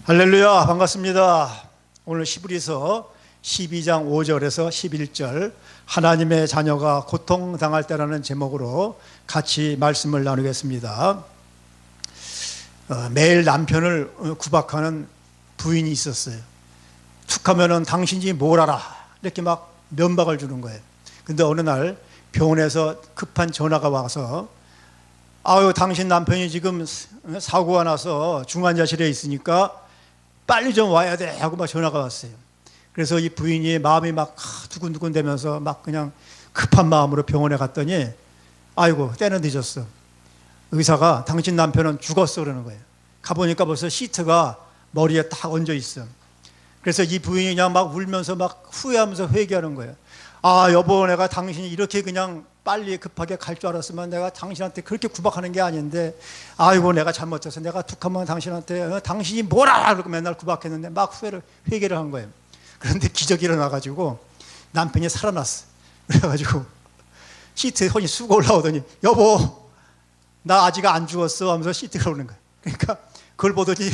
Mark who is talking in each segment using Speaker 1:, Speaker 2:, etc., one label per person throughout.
Speaker 1: 할렐루야, 반갑습니다. 오늘 히브리서 12장 5절에서 11절 하나님의 자녀가 고통당할 때라는 제목으로 같이 말씀을 나누겠습니다. 매일 남편을 구박하는 부인이 있었어요. 툭 하면은 당신이 뭘 알아, 이렇게 막 면박을 주는 거예요. 근데 어느 날 병원에서 급한 전화가 와서 아유, 당신 남편이 지금 사고가 나서 중환자실에 있으니까 빨리 좀 와야 돼 하고 막 전화가 왔어요. 그래서 이 부인이 마음이 막 두근두근 되면서 막 그냥 급한 마음으로 병원에 갔더니 아이고, 때는 늦었어. 의사가 당신 남편은 죽었어 그러는 거예요. 가보니까 벌써 시트가 머리에 딱 얹어 있어. 그래서 이 부인이 그냥 막 울면서 막 후회하면서 회개하는 거예요. 아, 여보, 내가 당신이 이렇게 그냥 빨리 급하게 갈 줄 알았으면 내가 당신한테 그렇게 구박하는 게 아닌데, 아이고, 내가 잘못해서 내가 툭하면 당신한테 당신이 뭐라 그러고 맨날 구박했는데 막 회개를 한 거예요. 그런데 기적이 일어나가지고 남편이 살아났어. 그래가지고 시트에 손이 쑥 올라오더니 여보, 나 아직 안 죽었어 하면서 시트가 오는 거예요. 그러니까 그걸 보더니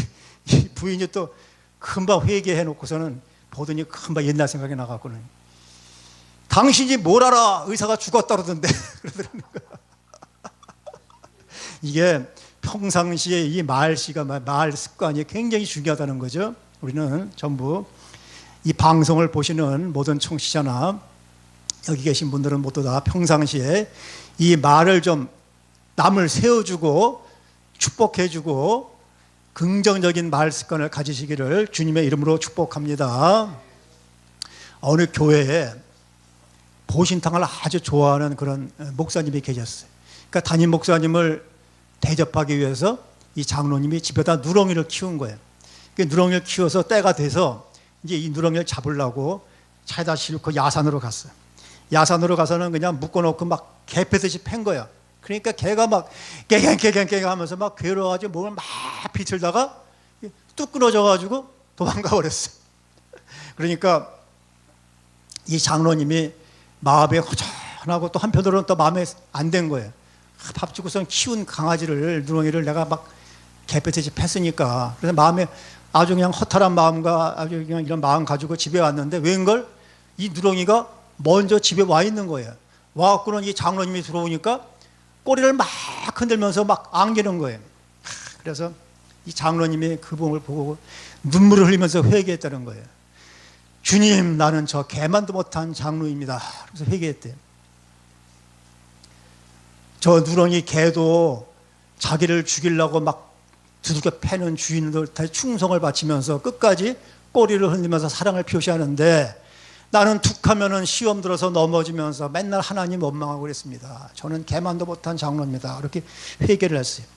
Speaker 1: 이 부인이 또 금방 회개해 놓고서는 보더니 금방 옛날 생각이 나갖고는 당신이 뭘 알아, 의사가 죽었다 그러던데 그러더라는 거야. 이게 평상시에 이 말 습관이 굉장히 중요하다는 거죠. 우리는 전부 이 방송을 보시는 모든 청취자나 여기 계신 분들은 모두 다 평상시에 이 말을 좀 남을 세워주고 축복해주고 긍정적인 말 습관을 가지시기를 주님의 이름으로 축복합니다. 어느 교회에 보신탕을 아주 좋아하는 그런 목사님이 계셨어요. 그러니까 담임 목사님을 대접하기 위해서 이 장로님이 집에다 누렁이를 키운 거예요. 그 누렁이를 키워서 때가 돼서 이제 이 누렁이를 잡으려고 차에다 싣고 야산으로 갔어요. 야산으로 가서는 그냥 묶어놓고 막 개 패듯이 팬 거야. 그러니까 개가 막 깨갱 하면서 막 괴로워가지고 몸을 막 비틀다가 뚝 끊어져가지고 도망가 버렸어요. 그러니까 이 장로님이 마음에 허전하고 또 한편으로는 또 마음에 안 된 거예요. 밥 주고선 키운 강아지를, 누렁이를 내가 막 개패듯이 팼으니까. 그래서 마음에 아주 그냥 허탈한 마음과 아주 그냥 이런 마음 가지고 집에 왔는데 웬걸 이 누렁이가 먼저 집에 와 있는 거예요. 와갖고는 이 장로님이 들어오니까 꼬리를 막 흔들면서 막 안기는 거예요. 그래서 이 장로님이 그 몸을 보고 눈물을 흘리면서 회개했다는 거예요. 주님, 나는 저 개만도 못한 장로입니다. 그래서 회개했대요. 저 누렁이 개도 자기를 죽이려고 막 두들겨 패는 주인들 다 충성을 바치면서 끝까지 꼬리를 흔들면서 사랑을 표시하는데 나는 툭하면은 시험 들어서 넘어지면서 맨날 하나님 원망하고 그랬습니다. 저는 개만도 못한 장로입니다. 이렇게 회개를 했어요.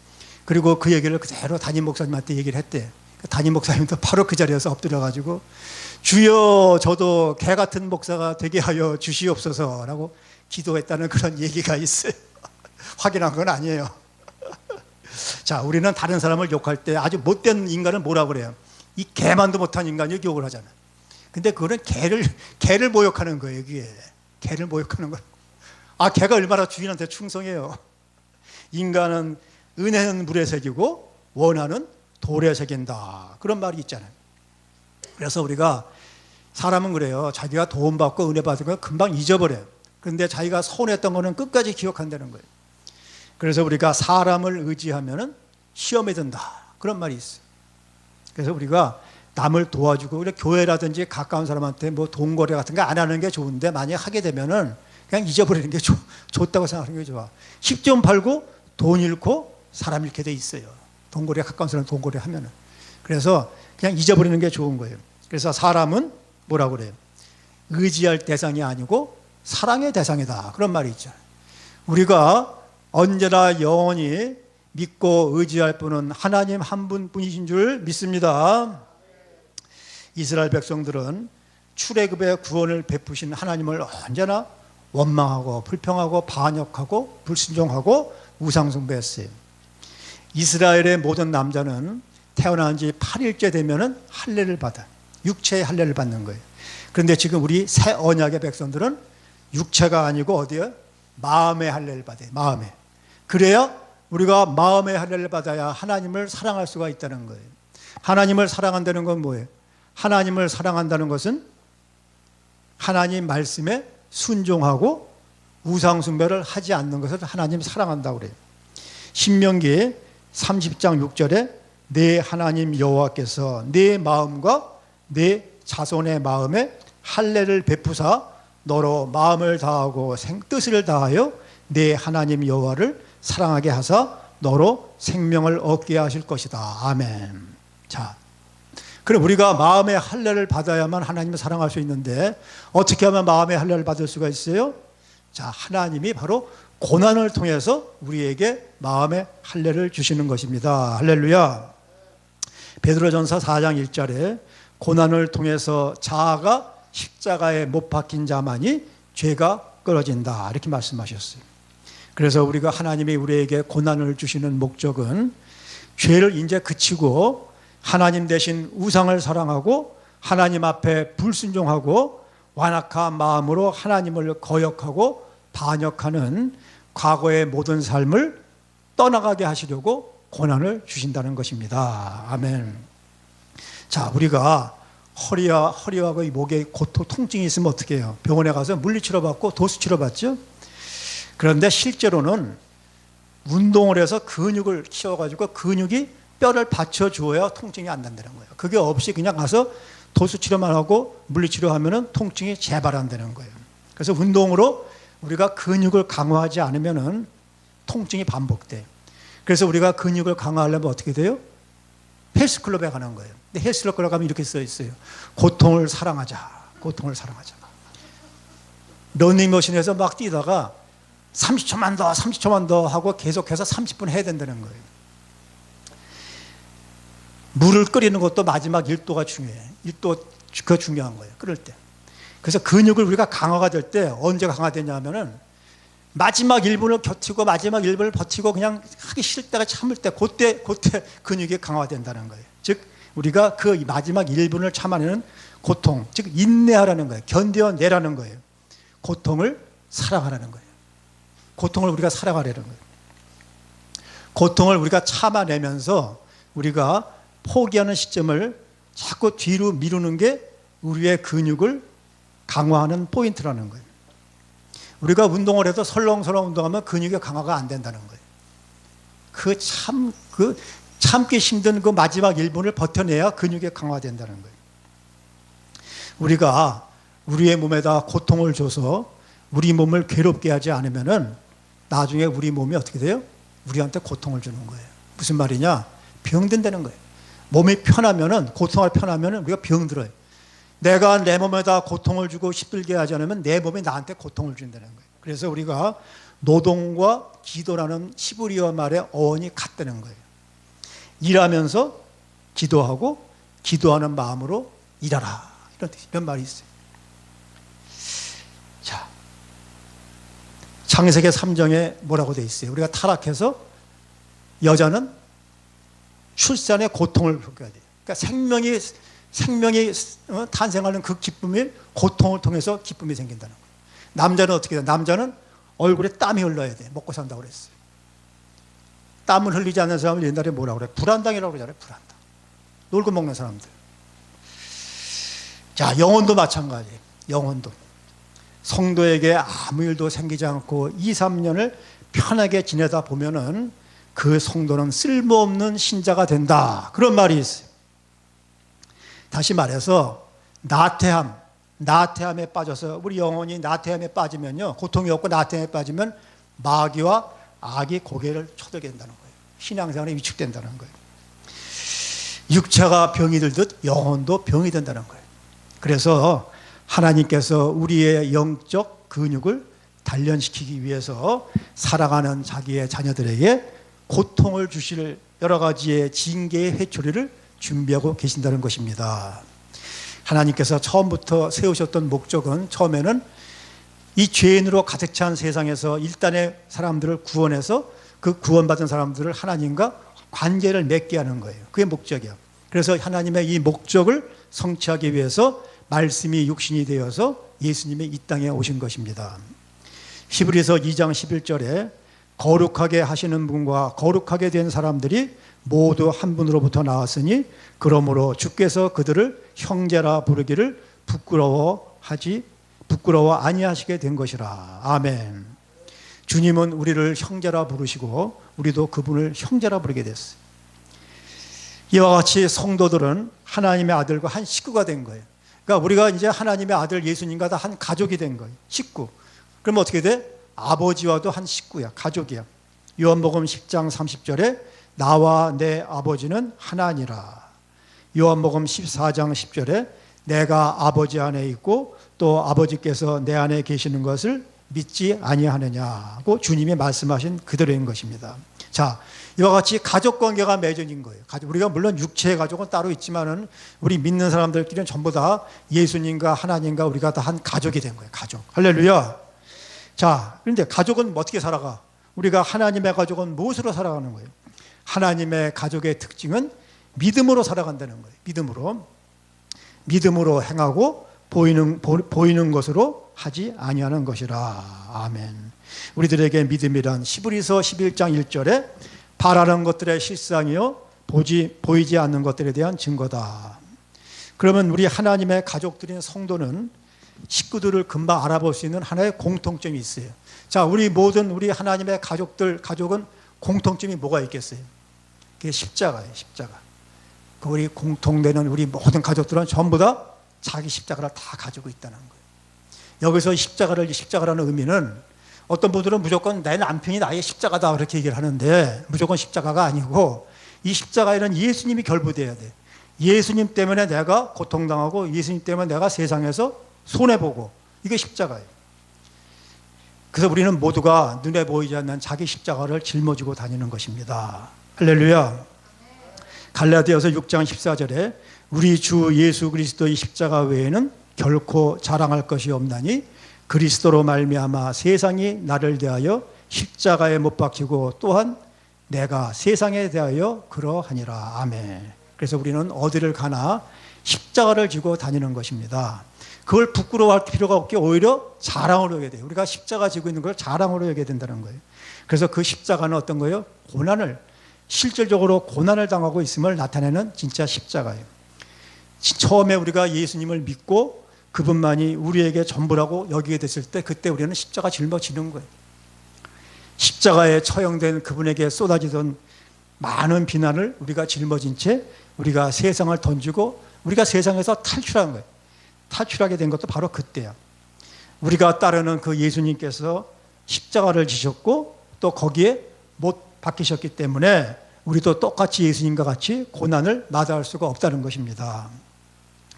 Speaker 1: 그리고 그 얘기를 그대로 담임 목사님한테 얘기를 했대요. 담임 목사님도 바로 그 자리에서 엎드려가지고 주여, 저도 개 같은 목사가 되게 하여 주시옵소서라고 기도했다는 그런 얘기가 있어요. 확인한 건 아니에요. 자, 우리는 다른 사람을 욕할 때 아주 못된 인간을 뭐라 그래요? 이 개만도 못한 인간이 욕을 하잖아요. 근데 그거는 개를 모욕하는 거예요. 여기에 개를 모욕하는 거예요. 아, 개가 얼마나 주인한테 충성해요. 인간은 은혜는 물에 새기고 원한은 돌에 새긴다, 그런 말이 있잖아요. 그래서 우리가 사람은 그래요. 자기가 도움받고 은혜 받은 건 금방 잊어버려요. 그런데 자기가 서운했던 거는 끝까지 기억한다는 거예요. 그래서 우리가 사람을 의지하면 시험에 든다, 그런 말이 있어요. 그래서 우리가 남을 도와주고, 우리 교회라든지 가까운 사람한테 뭐 돈거래 같은 거 안 하는 게 좋은데 만약에 하게 되면은 그냥 잊어버리는 게 좋다고 생각하는 게 좋아. 10점 팔고 돈 잃고 사람 잃게 돼 있어요. 돈거래, 가까운 사람 돈거래 하면은. 그래서 그냥 잊어버리는 게 좋은 거예요. 그래서 사람은 뭐라고 그래요? 의지할 대상이 아니고 사랑의 대상이다, 그런 말이 있죠. 우리가 언제나 영원히 믿고 의지할 분은 하나님 한 분뿐이신 줄 믿습니다. 이스라엘 백성들은 출애굽의 구원을 베푸신 하나님을 언제나 원망하고 불평하고 반역하고 불순종하고 우상숭배했어요. 이스라엘의 모든 남자는 태어난 지 8일째 되면은 할례를 받아, 육체의 할례를 받는 거예요. 그런데 지금 우리 새 언약의 백성들은 육체가 아니고 어디요? 마음의 할례를 받아요. 마음에. 그래야 우리가 마음의 할례를 받아야 하나님을 사랑할 수가 있다는 거예요. 하나님을 사랑한다는 건 뭐예요? 하나님을 사랑한다는 것은 하나님 말씀에 순종하고 우상숭배를 하지 않는 것을 하나님 사랑한다고 그래요. 신명기 30장 6절에 내 하나님 여호와께서 내 마음과 내 자손의 마음에 할례를 베푸사 너로 마음을 다하고 뜻을 다하여 내 하나님 여호와를 사랑하게 하사 너로 생명을 얻게 하실 것이다. 아멘. 자, 그럼 우리가 마음의 할례를 받아야만 하나님을 사랑할 수 있는데 어떻게 하면 마음의 할례를 받을 수가 있어요? 자, 하나님이 바로 고난을 통해서 우리에게 마음의 할례를 주시는 것입니다. 할렐루야. 베드로전서 4장 1절에 고난을 통해서 자아가 십자가에 못 박힌 자만이 죄가 끊어진다, 이렇게 말씀하셨어요. 그래서 우리가 하나님이 우리에게 고난을 주시는 목적은 죄를 이제 그치고 하나님 대신 우상을 사랑하고 하나님 앞에 불순종하고 완악한 마음으로 하나님을 거역하고 반역하는 과거의 모든 삶을 떠나가게 하시려고 고난을 주신다는 것입니다. 아멘. 자, 우리가 허리하고 이 목에 고통, 통증이 있으면 어떻게 해요? 병원에 가서 물리치료 받고 도수치료 받죠? 그런데 실제로는 운동을 해서 근육을 키워가지고 근육이 뼈를 받쳐주어야 통증이 안 난다는 거예요. 그게 없이 그냥 가서 도수치료만 하고 물리치료하면 통증이 재발 안 되는 거예요. 그래서 운동으로 우리가 근육을 강화하지 않으면 통증이 반복돼요. 그래서 우리가 근육을 강화하려면 어떻게 돼요? 헬스클럽에 가는 거예요. 근데 헬스클럽에 가면 이렇게 써 있어요. 고통을 사랑하자. 고통을 사랑하자. 러닝머신에서 막 뛰다가 30초만 더, 30초만 더 하고 계속해서 30분 해야 된다는 거예요. 물을 끓이는 것도 마지막 1도가 중요해요. 1도, 그거 중요한 거예요. 끓일 때. 그래서 근육을 우리가 강화가 될 때 언제 강화되냐면은 마지막 1분을 버티고 마지막 1분을 버티고 그냥 하기 싫을 때가 참을 때 그때 근육이 강화된다는 거예요. 즉 우리가 그 마지막 1분을 참아내는 고통, 즉 인내하라는 거예요. 견뎌내라는 거예요. 고통을 사랑하라는 거예요. 고통을 우리가 사랑하라는 거예요. 고통을 우리가 참아내면서 우리가 포기하는 시점을 자꾸 뒤로 미루는 게 우리의 근육을 강화하는 포인트라는 거예요. 우리가 운동을 해도 설렁설렁 운동하면 근육이 강화가 안 된다는 거예요. 참기 힘든 그 마지막 1분을 버텨내야 근육이 강화된다는 거예요. 우리가 우리의 몸에다 고통을 줘서 우리 몸을 괴롭게 하지 않으면은 나중에 우리 몸이 어떻게 돼요? 우리한테 고통을 주는 거예요. 무슨 말이냐? 병든다는 거예요. 몸이 편하면은, 고통을 편하면은 우리가 병들어요. 내가 내 몸에다 고통을 주고 힘들게 하지 않으면 내 몸이 나한테 고통을 준다는 거예요. 그래서 우리가 노동과 기도라는 히브리어 말의 어원이 같다는 거예요. 일하면서 기도하고 기도하는 마음으로 일하라, 이런 말이 있어요. 자, 창세기 3장에 뭐라고 되어 있어요? 우리가 타락해서 여자는 출산의 고통을 겪어야 돼요. 그러니까 생명이 탄생하는 그 기쁨이 고통을 통해서 기쁨이 생긴다는 거예요. 남자는 어떻게 돼요? 남자는 얼굴에 땀이 흘러야 돼. 먹고 산다고 그랬어요. 땀을 흘리지 않는 사람을 옛날에 뭐라고 그래? 불안당이라고 그러잖아요. 불안당. 놀고 먹는 사람들. 자, 영혼도 마찬가지예요. 영혼도. 성도에게 아무 일도 생기지 않고 2, 3년을 편하게 지내다 보면은 그 성도는 쓸모없는 신자가 된다, 그런 말이 있어요. 다시 말해서 나태함에 빠져서 우리 영혼이 나태함에 빠지면요, 고통이 없고 나태함에 빠지면 마귀와 악이 고개를 쳐들게 된다는 거예요. 신앙생활에 위축된다는 거예요. 육체가 병이 들듯 영혼도 병이 된다는 거예요. 그래서 하나님께서 우리의 영적 근육을 단련시키기 위해서 사랑하는 자기의 자녀들에게 고통을 주실 여러 가지의 징계의 회초리를 준비하고 계신다는 것입니다. 하나님께서 처음부터 세우셨던 목적은, 처음에는 이 죄인으로 가득 찬 세상에서 일단의 사람들을 구원해서 그 구원받은 사람들을 하나님과 관계를 맺게 하는 거예요. 그게 목적이에요. 그래서 하나님의 이 목적을 성취하기 위해서 말씀이 육신이 되어서 예수님이 이 땅에 오신 것입니다. 히브리서 2장 11절에 거룩하게 하시는 분과 거룩하게 된 사람들이 모두 한 분으로부터 나왔으니 그러므로 주께서 그들을 형제라 부르기를 부끄러워 아니하시게 된 것이라. 아멘. 주님은 우리를 형제라 부르시고 우리도 그분을 형제라 부르게 됐어요. 이와 같이 성도들은 하나님의 아들과 한 식구가 된 거예요. 그러니까 우리가 이제 하나님의 아들 예수님과 다 한 가족이 된 거예요. 식구. 그럼 어떻게 돼? 아버지와도 한 식구야. 가족이야. 요한복음 10장 30절에 나와 내 아버지는 하나니라. 요한복음 14장 10절에 내가 아버지 안에 있고 또 아버지께서 내 안에 계시는 것을 믿지 아니하느냐고 주님이 말씀하신 그대로인 것입니다. 자, 이와 같이 가족 관계가 맺어진 거예요. 우리가 물론 육체의 가족은 따로 있지만은 우리 믿는 사람들끼리는 전부 다 예수님과 하나님과 우리가 다 한 가족이 된 거예요. 가족. 할렐루야. 자, 그런데 가족은 어떻게 살아가? 우리가 하나님의 가족은 무엇으로 살아가는 거예요? 하나님의 가족의 특징은 믿음으로 살아간다는 거예요. 믿음으로 행하고 보이는 것으로 하지 아니하는 것이라. 아멘. 우리들에게 믿음이란 히브리서 11장 1절에 바라는 것들의 실상이요 보이지 않는 것들에 대한 증거다. 그러면 우리 하나님의 가족들인 성도는 식구들을 금방 알아볼 수 있는 하나의 공통점이 있어요. 자, 우리 하나님의 가족은 공통점이 뭐가 있겠어요? 그게 십자가예요. 십자가. 우리 공통되는 우리 모든 가족들은 전부 다 자기 십자가를 다 가지고 있다는 거예요. 여기서 십자가라는 의미는 어떤 분들은 무조건 내 남편이 나의 십자가다 그렇게 얘기를 하는데 무조건 십자가가 아니고 이 십자가에는 예수님이 결부돼야 돼. 예수님 때문에 내가 고통당하고 예수님 때문에 내가 세상에서 손해보고 이게 십자가예요. 그래서 우리는 모두가 눈에 보이지 않는 자기 십자가를 짊어지고 다니는 것입니다. 할렐루야. 갈라디아서 6장 14절에 우리 주 예수 그리스도의 십자가 외에는 결코 자랑할 것이 없나니 그리스도로 말미암아 세상이 나를 대하여 십자가에 못 박히고 또한 내가 세상에 대하여 그러하니라. 아멘. 그래서 우리는 어디를 가나 십자가를 지고 다니는 것입니다. 그걸 부끄러워할 필요가 없게 오히려 자랑으로 여겨야 돼요. 우리가 십자가 지고 있는 걸 자랑으로 여겨야 된다는 거예요. 그래서 그 십자가는 어떤 거예요? 실질적으로 고난을 당하고 있음을 나타내는 진짜 십자가예요. 처음에 우리가 예수님을 믿고 그분만이 우리에게 전부라고 여기게 됐을 때 그때 우리는 십자가 짊어지는 거예요. 십자가에 처형된 그분에게 쏟아지던 많은 비난을 우리가 짊어진 채 우리가 세상을 던지고 우리가 세상에서 탈출한 거예요. 탈출하게 된 것도 바로 그때야. 우리가 따르는 그 예수님께서 십자가를 지셨고 또 거기에 못 박히셨기 때문에 우리도 똑같이 예수님과 같이 고난을 마다할 수가 없다는 것입니다.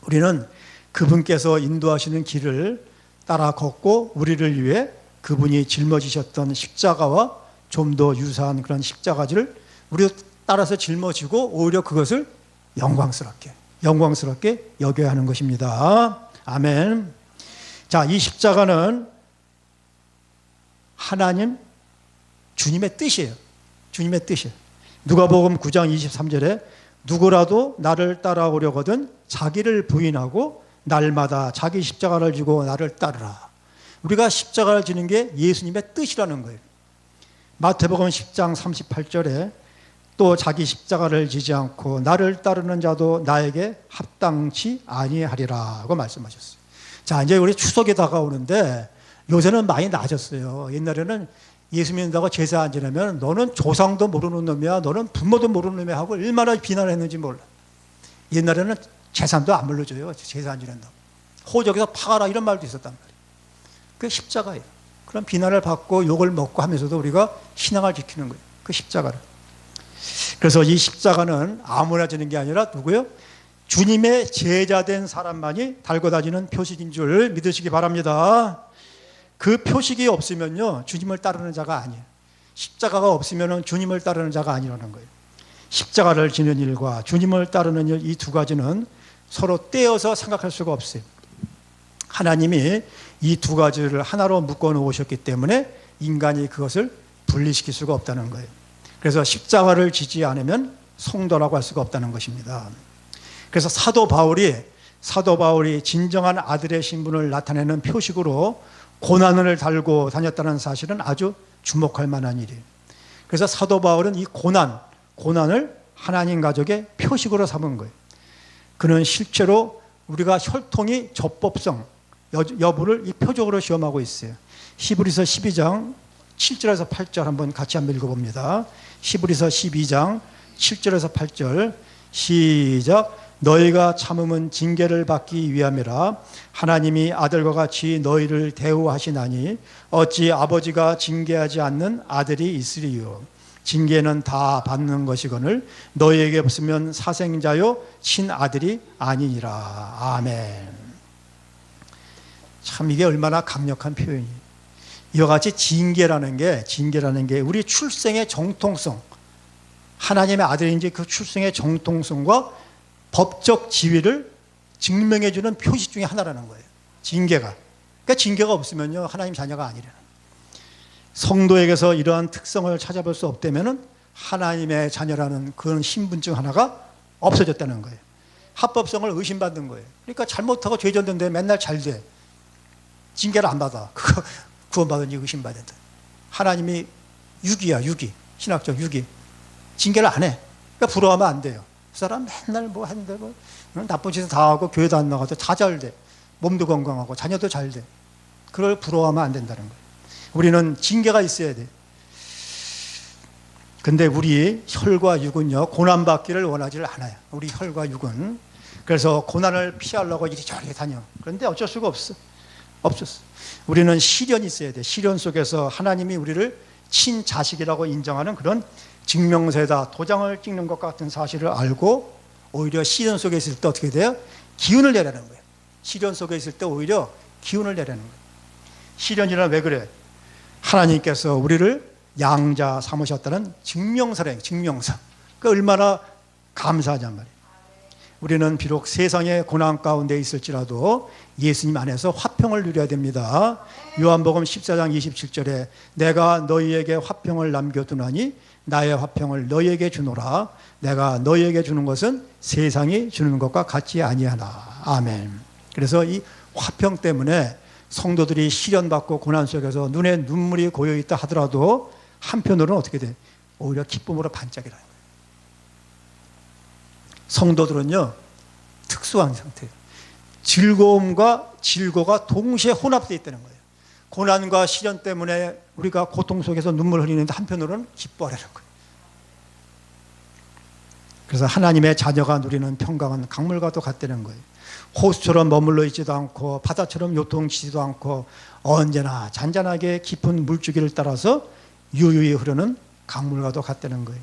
Speaker 1: 우리는 그분께서 인도하시는 길을 따라 걷고 우리를 위해 그분이 짊어지셨던 십자가와 좀 더 유사한 그런 십자가를 우리도 따라서 짊어지고 오히려 그것을 영광스럽게 여겨야 하는 것입니다. 아멘. 자, 이 십자가는 주님의 뜻이에요. 주님의 뜻이에요. 누가복음 9장 23절에 누구라도 나를 따라오려거든 자기를 부인하고 날마다 자기 십자가를 지고 나를 따르라. 우리가 십자가를 지는 게 예수님의 뜻이라는 거예요. 마태복음 10장 38절에 또 자기 십자가를 지지 않고 나를 따르는 자도 나에게 합당치 아니하리라고 말씀하셨어요. 자, 이제 우리 추석이 다가오는데 요새는 많이 나아졌어요. 옛날에는 예수 믿는다고 제사 안 지내면 너는 조상도 모르는 놈이야, 너는 부모도 모르는 놈이야 하고 얼마나 비난을 했는지 몰라. 옛날에는 재산도 안 물려줘요. 제사 안 지낸다고. 호적에서 파가라 이런 말도 있었단 말이에요. 그게 십자가예요. 그런 비난을 받고 욕을 먹고 하면서도 우리가 신앙을 지키는 거예요. 그 십자가를. 그래서 이 십자가는 아무나 지는 게 아니라 누구요? 주님의 제자된 사람만이 달고 다니는 표식인 줄 믿으시기 바랍니다. 그 표식이 없으면요, 주님을 따르는 자가 아니에요. 십자가가 없으면 주님을 따르는 자가 아니라는 거예요. 십자가를 지는 일과 주님을 따르는 일, 이 두 가지는 서로 떼어서 생각할 수가 없어요. 하나님이 이 두 가지를 하나로 묶어 놓으셨기 때문에 인간이 그것을 분리시킬 수가 없다는 거예요. 그래서 십자가를 지지 않으면 성도라고 할 수가 없다는 것입니다. 그래서 사도 바울이 진정한 아들의 신분을 나타내는 표식으로 고난을 달고 다녔다는 사실은 아주 주목할 만한 일이에요. 그래서 사도 바울은 이 고난을 하나님 가족의 표식으로 삼은 거예요. 그는 실제로 우리가 혈통이 접법성 여부를 이 표적으로 시험하고 있어요. 히브리서 12장 7절에서 8절 한번 같이 한번 읽어봅니다. 히브리서 12장 7절에서 8절 시작. 너희가 참음은 징계를 받기 위함이라. 하나님이 아들과 같이 너희를 대우하시나니 어찌 아버지가 징계하지 않는 아들이 있으리요. 징계는 다 받는 것이거늘 너희에게 없으면 사생자요 친아들이 아니니라. 아멘. 참 이게 얼마나 강력한 표현이에요. 이와 같이 징계라는 게 우리 출생의 정통성, 하나님의 아들인지 그 출생의 정통성과 법적 지위를 증명해 주는 표시 중에 하나라는 거예요. 징계가. 그러니까 징계가 없으면요 하나님 자녀가 아니라는. 성도에게서 이러한 특성을 찾아볼 수 없다면은 하나님의 자녀라는 그런 신분증 하나가 없어졌다는 거예요. 합법성을 의심받는 거예요. 그러니까 잘못하고 죄 졌는데 맨날 잘 돼. 징계를 안 받아. 그거 구원받은지 의심받았다. 하나님이 유기야, 유기. 신학적 유기. 징계를 안 해. 그러니까 부러워하면 안 돼요. 그 사람 맨날 뭐 하는데 뭐 나쁜 짓을 다 하고 교회도 안 나가도 다 잘 돼. 몸도 건강하고 자녀도 잘 돼. 그걸 부러워하면 안 된다는 거예요. 우리는 징계가 있어야 돼. 근데 우리 혈과 육은요 고난받기를 원하지를 않아요. 우리 혈과 육은. 그래서 고난을 피하려고 이리저리 다녀. 그런데 어쩔 수가 없어. 없었어. 우리는 시련이 있어야 돼. 시련 속에서 하나님이 우리를 친자식이라고 인정하는 그런 증명서에다 도장을 찍는 것 같은 사실을 알고 오히려 시련 속에 있을 때 어떻게 돼요? 기운을 내라는 거예요. 시련 속에 있을 때 오히려 기운을 내라는 거예요. 시련이란 왜 그래? 하나님께서 우리를 양자 삼으셨다는 증명서래, 증명서. 그 얼마나 감사하냔 말이에요. 우리는 비록 세상의 고난 가운데 있을지라도 예수님 안에서 화평을 누려야 됩니다. 요한복음 14장 27절에 내가 너희에게 화평을 남겨두나니 나의 화평을 너희에게 주노라. 내가 너희에게 주는 것은 세상이 주는 것과 같지 아니하나. 아멘. 그래서 이 화평 때문에 성도들이 시련받고 고난 속에서 눈에 눈물이 고여있다 하더라도 한편으로는 어떻게 돼? 오히려 기쁨으로 반짝이라는 거예요. 성도들은요 특수한 상태예요. 즐거움과 질고가 동시에 혼합되어 있다는 거예요. 고난과 시련 때문에 우리가 고통 속에서 눈물 흘리는데 한편으로는 기뻐하라는 거예요. 그래서 하나님의 자녀가 누리는 평강은 강물과도 같다는 거예요. 호수처럼 머물러 있지도 않고 바다처럼 요동치지도 않고 언제나 잔잔하게 깊은 물줄기를 따라서 유유히 흐르는 강물과도 같다는 거예요.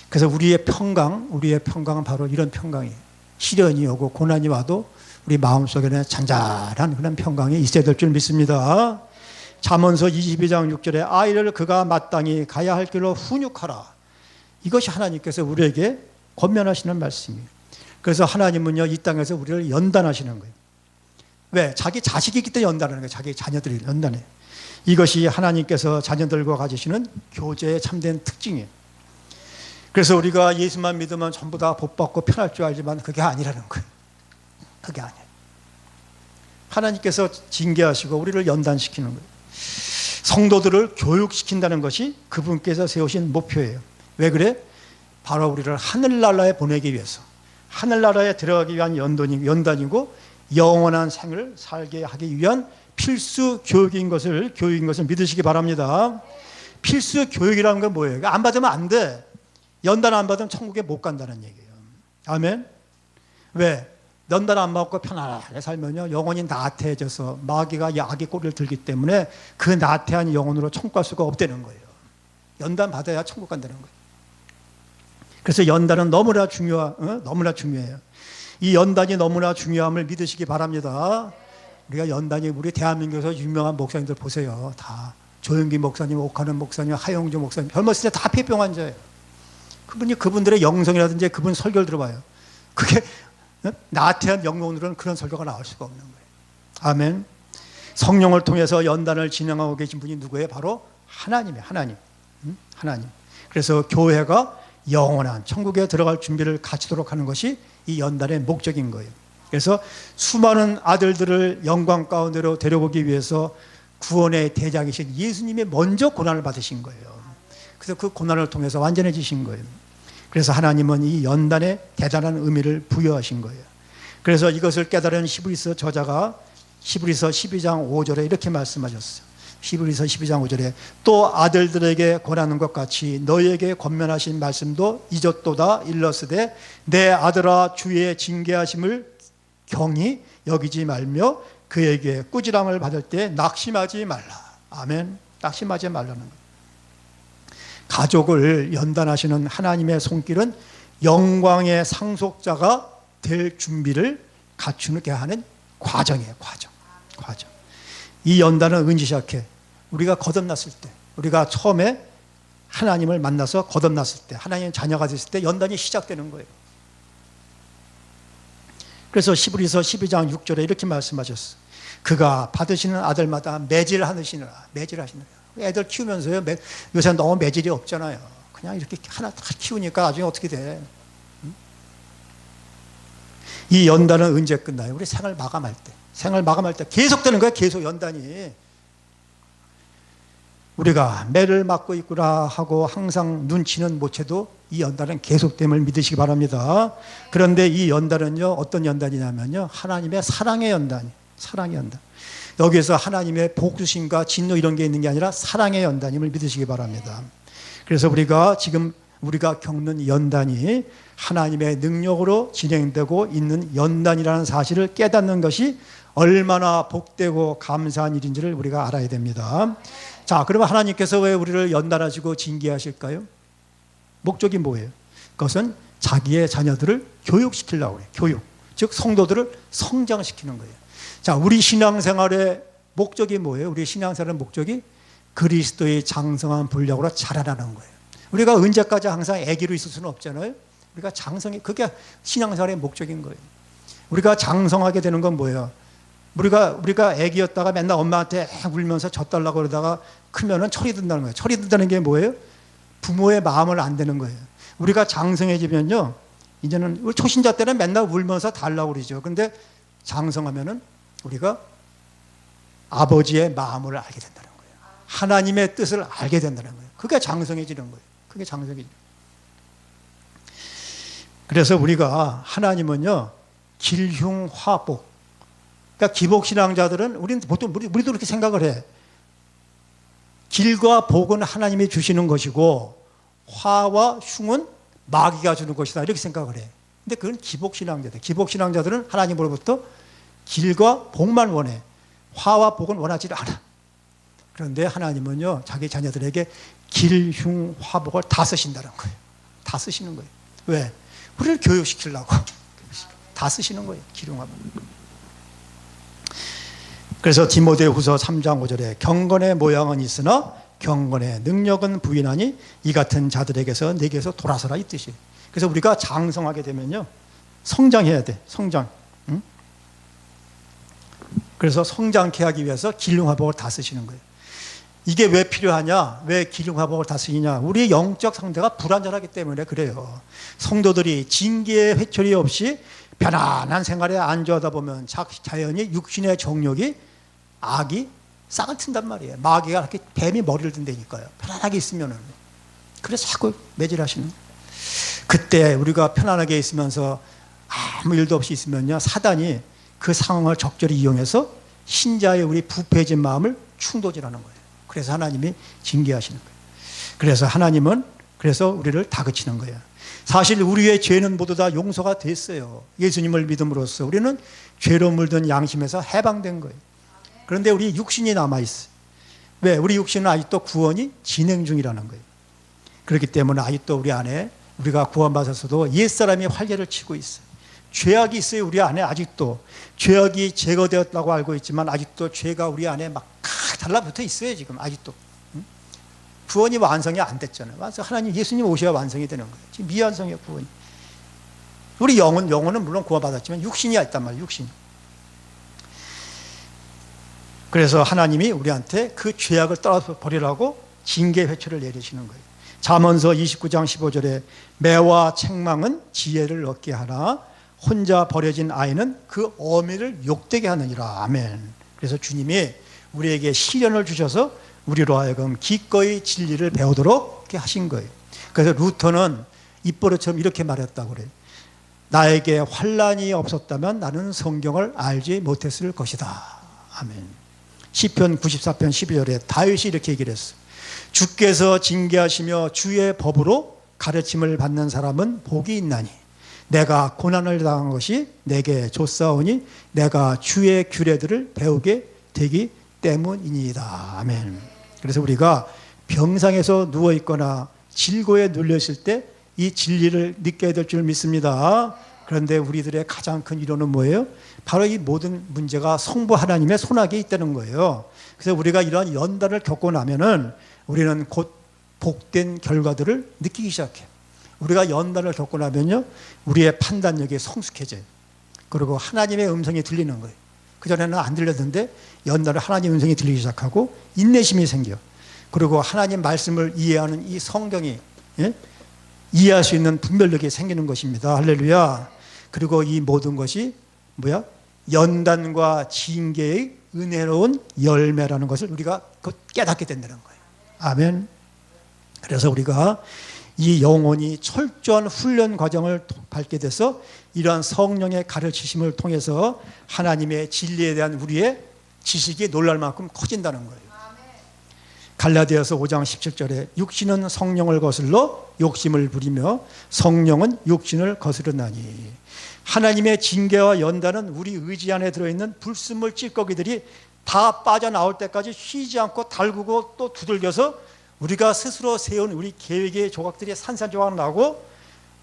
Speaker 1: 그래서 우리의 평강은 바로 이런 평강이에요. 시련이 오고 고난이 와도 우리 마음속에는 잔잔한 그런 평강이 있어야 될 줄 믿습니다. 잠언서 22장 6절에 아이를 그가 마땅히 가야 할 길로 훈육하라. 이것이 하나님께서 우리에게 권면하시는 말씀이에요. 그래서 하나님은요 이 땅에서 우리를 연단하시는 거예요. 왜? 자기 자식이기 때문에 연단하는 거예요. 자기 자녀들이 연단해요. 이것이 하나님께서 자녀들과 가지시는 교제의 참된 특징이에요. 그래서 우리가 예수만 믿으면 전부 다 복받고 편할 줄 알지만 그게 아니라는 거예요. 그게 아니에요. 하나님께서 징계하시고 우리를 연단시키는 거예요. 성도들을 교육시킨다는 것이 그분께서 세우신 목표예요. 왜 그래? 바로 우리를 하늘나라에 보내기 위해서, 하늘나라에 들어가기 위한 연단이고 영원한 생을 살게 하기 위한 필수 교육인 것을 믿으시기 바랍니다. 필수 교육이라는 건 뭐예요? 안 받으면 안 돼. 연단 안 받으면 천국에 못 간다는 얘기예요. 아멘. 왜? 연단 안 받고 편안하게 살면요 영혼이 나태해져서 마귀가 악의 꼬리를 들기 때문에 그 나태한 영혼으로 천국 갈 수가 없다는 거예요. 연단 받아야 천국 간다는 거예요. 그래서 연단은 너무나 중요해요. 이 연단이 너무나 중요함을 믿으시기 바랍니다. 우리가 연단이 우리 대한민국에서 유명한 목사님들 보세요. 다 조영기 목사님, 옥하는 목사님, 하영조 목사님 젊었을 때 다 폐병 환자예요. 그분들의 영성이라든지 그분 설교를 들어봐요. 그게 나태한 영혼으로는 그런 설교가 나올 수가 없는 거예요. 아멘. 성령을 통해서 연단을 진행하고 계신 분이 누구예요? 바로 하나님이에요. 하나님. 그래서 교회가 영원한 천국에 들어갈 준비를 갖추도록 하는 것이 이 연단의 목적인 거예요. 그래서 수많은 아들들을 영광 가운데로 데려오기 위해서 구원의 대장이신 예수님이 먼저 고난을 받으신 거예요. 그래서 그 고난을 통해서 완전해지신 거예요. 그래서 하나님은 이 연단에 대단한 의미를 부여하신 거예요. 그래서 이것을 깨달은 히브리서 저자가 히브리서 12장 5절에 이렇게 말씀하셨어요. 히브리서 12장 5절에 또 아들들에게 권하는 것 같이 너희에게 권면하신 말씀도 잊었도다 일러스되 내 아들아 주의 징계하심을 경히 여기지 말며 그에게 꾸지람을 받을 때 낙심하지 말라. 아멘. 낙심하지 말라는 거예요. 가족을 연단하시는 하나님의 손길은 영광의 상속자가 될 준비를 갖추게 하는 과정이에요. 과정. 이 연단은 언제 시작해? 우리가 거듭났을 때, 우리가 처음에 하나님을 만나서 거듭났을 때, 하나님의 자녀가 됐을 때 연단이 시작되는 거예요. 그래서 히브리서 12장 6절에 이렇게 말씀하셨어요. 그가 받으시는 아들마다 매질하시느라. 애들 키우면서요, 요새 너무 매질이 없잖아요. 그냥 이렇게 하나 다 키우니까 나중에 어떻게 돼? 이 연단은 언제 끝나요? 우리 생을 마감할 때 계속되는 거예요. 계속 연단이. 우리가 매를 맞고 있구나 하고 항상 눈치는 못 채도 이 연단은 계속됨을 믿으시기 바랍니다. 그런데 이 연단은요, 어떤 연단이냐면요, 하나님의 사랑의 연단. 여기에서 하나님의 복수심과 진노 이런 게 있는 게 아니라 사랑의 연단임을 믿으시기 바랍니다. 그래서 우리가 겪는 연단이 하나님의 능력으로 진행되고 있는 연단이라는 사실을 깨닫는 것이 얼마나 복되고 감사한 일인지를 우리가 알아야 됩니다. 자, 그러면 하나님께서 왜 우리를 연단하시고 징계하실까요? 목적이 뭐예요? 그것은 자기의 자녀들을 교육시키려고 해요. 교육. 즉 성도들을 성장시키는 거예요. 자, 우리 신앙생활의 목적이 뭐예요? 우리 신앙생활의 목적이 그리스도의 장성한 분량으로 자라나는 거예요. 우리가 언제까지 항상 애기로 있을 수는 없잖아요. 우리가 장성이, 그게 신앙생활의 목적인 거예요. 우리가 장성하게 되는 건 뭐예요? 우리가 애기였다가 맨날 엄마한테 울면서 젖달라고 그러다가 크면은 철이 든다는 거예요. 철이 든다는 게 뭐예요? 부모의 마음을 안 되는 거예요. 우리가 장성해지면요, 이제는 우리 초신자 때는 맨날 울면서 달라고 그러죠. 근데 장성하면은 우리가 아버지의 마음을 알게 된다는 거예요. 하나님의 뜻을 알게 된다는 거예요. 그게 장성해지는 거예요. 그게 장성해지는 거예요. 그래서 우리가 하나님은요, 길흉화복. 그러니까 기복신앙자들은 우리는 보통 우리도 그렇게 생각을 해. 길과 복은 하나님이 주시는 것이고 화와 흉은 마귀가 주는 것이다 이렇게 생각을 해. 근데 그건 기복신앙자들. 기복신앙자들은 하나님으로부터 길과 복만 원해. 화와 복은 원하지 않아. 그런데 하나님은요, 자기 자녀들에게 길, 흉, 화복을 다 쓰신다는 거예요. 다 쓰시는 거예요. 왜? 우리를 교육시키려고. 다 쓰시는 거예요. 길, 흉, 화복. 그래서 디모데후서 3장 5절에 경건의 모양은 있으나 경건의 능력은 부인하니 이 같은 자들에게서 내게서 돌아서라 이 뜻이에요. 그래서 우리가 장성하게 되면요, 성장해야 돼. 성장. 응? 그래서 성장케 하기 위해서 기름화복을 다 쓰시는 거예요. 이게 왜 필요하냐? 왜 기름화복을 다 쓰느냐? 우리의 영적 상태가 불완전하기 때문에 그래요. 성도들이 징계의 회초리 없이 편안한 생활에 안주하다 보면 자연히 육신의 정욕이 악이 싹을 튼단 말이에요. 마귀가 이렇게 뱀이 머리를 든다니까요. 편안하게 있으면은. 그래서 자꾸 매질하시는 거예요. 그때 우리가 편안하게 있으면서 아무 일도 없이 있으면요, 사단이 그 상황을 적절히 이용해서 신자의 우리 부패해진 마음을 충돌질하는 거예요. 그래서 하나님이 징계하시는 거예요. 그래서 하나님은 그래서 우리를 다그치는 거예요. 사실 우리의 죄는 모두 다 용서가 됐어요. 예수님을 믿음으로써 우리는 죄로 물든 양심에서 해방된 거예요. 그런데 우리 육신이 남아있어요. 왜? 우리 육신은 아직도 구원이 진행 중이라는 거예요. 그렇기 때문에 아직도 우리 안에 우리가 구원받았어도 옛사람이 활개를 치고 있어요. 죄악이 있어요. 우리 안에 아직도. 죄악이 제거되었다고 알고 있지만 아직도 죄가 우리 안에 막 달라붙어 있어요. 지금 아직도. 구원이 완성이 안 됐잖아요. 하나님 예수님 오셔야 완성이 되는 거예요. 지금 미완성이에요. 구원이. 우리 영혼은 물론 구원받았지만 육신이 있단 말이에요. 육신. 그래서 하나님이 우리한테 그 죄악을 떨어버리라고 징계 회초를 내리시는 거예요. 잠언서 29장 15절에 매와 책망은 지혜를 얻게 하나 혼자 버려진 아이는 그 어미를 욕되게 하느니라. 아멘. 그래서 주님이 우리에게 시련을 주셔서 우리로 하여금 기꺼이 진리를 배우도록 이렇게 하신 거예요. 그래서 루터는 입버릇처럼 이렇게 말했다고 그래요. 나에게 환난이 없었다면 나는 성경을 알지 못했을 것이다. 아멘. 시편 94편 12절에 다윗이 이렇게 얘기를 했어요. 주께서 징계하시며 주의 법으로 가르침을 받는 사람은 복이 있나니 내가 고난을 당한 것이 내게 좋사오니 내가 주의 규례들을 배우게 되기 때문이니이다. 아멘. 그래서 우리가 병상에서 누워있거나 질고에 눌렸을 때 이 진리를 느껴야 될 줄 믿습니다. 그런데 우리들의 가장 큰 위로는 뭐예요? 바로 이 모든 문제가 성부 하나님의 손아귀에 있다는 거예요. 그래서 우리가 이런 연단을 겪고 나면은 우리는 곧 복된 결과들을 느끼기 시작해요. 우리가 연단을 겪고 나면요, 우리의 판단력이 성숙해져요. 그리고 하나님의 음성이 들리는 거예요. 그전에는 안 들렸는데 연단을 하나님의 음성이 들리기 시작하고 인내심이 생겨요. 그리고 하나님 말씀을 이해하는 이 성경이, 예? 이해할 수 있는 분별력이 생기는 것입니다. 할렐루야. 그리고 이 모든 것이 뭐야? 연단과 징계의 은혜로운 열매라는 것을 우리가 깨닫게 된다는 거예요. 아멘. 그래서 우리가 이 영혼이 철저한 훈련 과정을 밟게 돼서 이러한 성령의 가르치심을 통해서 하나님의 진리에 대한 우리의 지식이 놀랄 만큼 커진다는 거예요. 갈라디아서 5장 17절에 육신은 성령을 거슬러 욕심을 부리며 성령은 육신을 거스르나니. 하나님의 징계와 연단은 우리 의지 안에 들어있는 불순물 찌꺼기들이 다 빠져나올 때까지 쉬지 않고 달구고 또 두들겨서 우리가 스스로 세운 우리 계획의 조각들이 산산조각 나고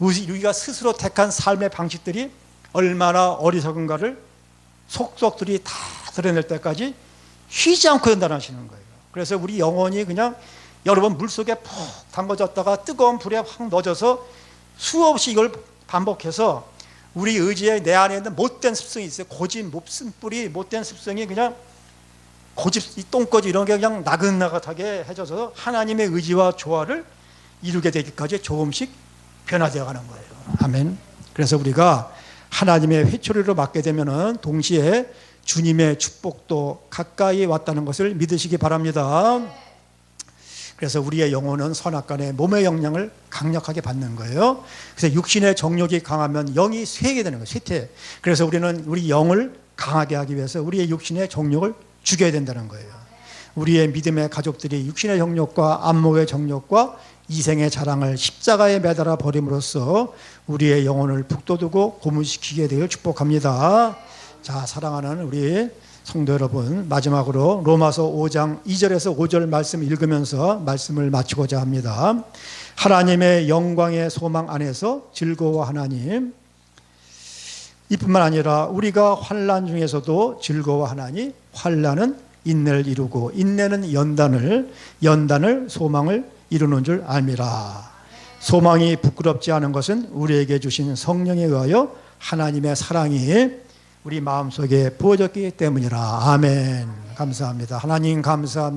Speaker 1: 우리가 스스로 택한 삶의 방식들이 얼마나 어리석은가를 속속들이 다 드러낼 때까지 쉬지 않고 연단하시는 거예요. 그래서 우리 영혼이 그냥 여러 번 물속에 푹 담궈졌다가 뜨거운 불에 확 넣어져서 수없이 이걸 반복해서 우리 의지에 내 안에 있는 못된 습성이 있어요. 고집, 몹쓸뿌리, 못된 습성이 그냥 고집, 이 똥꼬지 이런 게 그냥 나긋나긋하게 해져서 하나님의 의지와 조화를 이루게 되기까지 조금씩 변화되어 가는 거예요. 아멘. 그래서 우리가 하나님의 회초리로 맞게 되면은 동시에 주님의 축복도 가까이 왔다는 것을 믿으시기 바랍니다. 그래서 우리의 영혼은 선악간에 몸의 영향을 강력하게 받는 거예요. 그래서 육신의 정욕이 강하면 영이 쇠게 되는 거예요. 쇠퇴. 그래서 우리는 우리 영을 강하게 하기 위해서 우리의 육신의 정욕을 죽여야 된다는 거예요. 우리의 믿음의 가족들이 육신의 정욕과 안목의 정욕과 이생의 자랑을 십자가에 매달아 버림으로써 우리의 영혼을 북돋우고 고문시키게 되길 축복합니다. 자, 사랑하는 우리 성도 여러분, 마지막으로 로마서 5장 2절에서 5절 말씀 읽으면서 말씀을 마치고자 합니다. 하나님의 영광의 소망 안에서 즐거워하나니, 이뿐만 아니라 우리가 환난 중에서도 즐거워하나니 환난은 인내를 이루고 인내는 연단을 소망을 이루는 줄 알미라. 소망이 부끄럽지 않은 것은 우리에게 주신 성령에 의하여 하나님의 사랑이 우리 마음속에 부어졌기 때문이라. 아멘. 감사합니다. 하나님 감사합니다.